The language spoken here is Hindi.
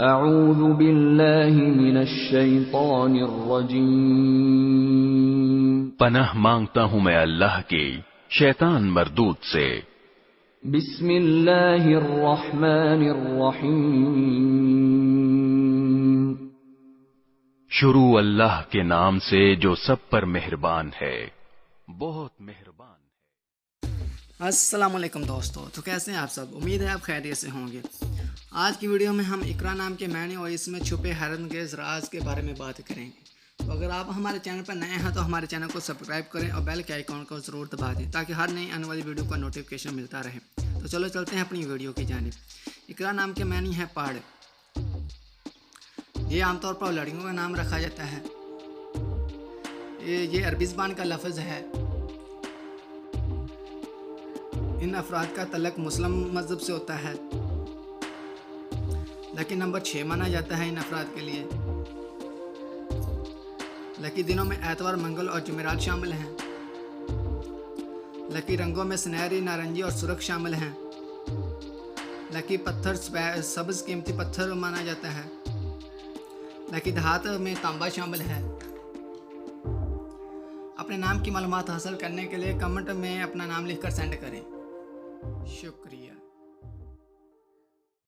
अऊज़ु बिल्लाहि मिनश शैतानिर रजीम। पनाह मांगता हूँ मैं अल्लाह की शैतान मरदूद से। बिस्मिल्लाहिर रहमानिर रहीम। शुरू अल्लाह के नाम से जो सब पर मेहरबान है, बहुत मेहरबान है। अस्सलाम वालेकुम दोस्तों, तो कैसे हैं आप सब। उम्मीद है आप खैरियत से होंगे। आज की वीडियो में हम इकरा नाम के मैंने और इसमें छुपे हैरतअंगेज़ राज के बारे में बात करेंगे। तो अगर आप हमारे चैनल पर नए हैं तो हमारे चैनल को सब्सक्राइब करें और बेल के आइकॉन को ज़रूर दबा दें ताकि हर नई आने वाली वीडियो का नोटिफिकेशन मिलता रहे। तो चलो चलते हैं अपनी वीडियो की जानिब। इकरा नाम के मैनी है पाड़। ये आमतौर पर लड़कियों का नाम रखा जाता है। ये अरबी ज़बान का लफ्ज़ है। इन अफराद का तल्लुक़ मुस्लिम मज़हब से होता है। लकी नंबर 6 माना जाता है इन अफराद के लिए। लकी दिनों में एतवार, मंगल और जुमेरात शामिल हैं। लकी रंगों में सुनहरी, नारंगी और सुर्ख शामिल हैं। लकी पत्थर सब्ज़ कीमती पत्थर माना जाता है। लकी धात में तांबा शामिल है। अपने नाम की मालूमात हासिल करने के लिए कमेंट में अपना नाम लिखकर सेंड करें। शुक्रिया।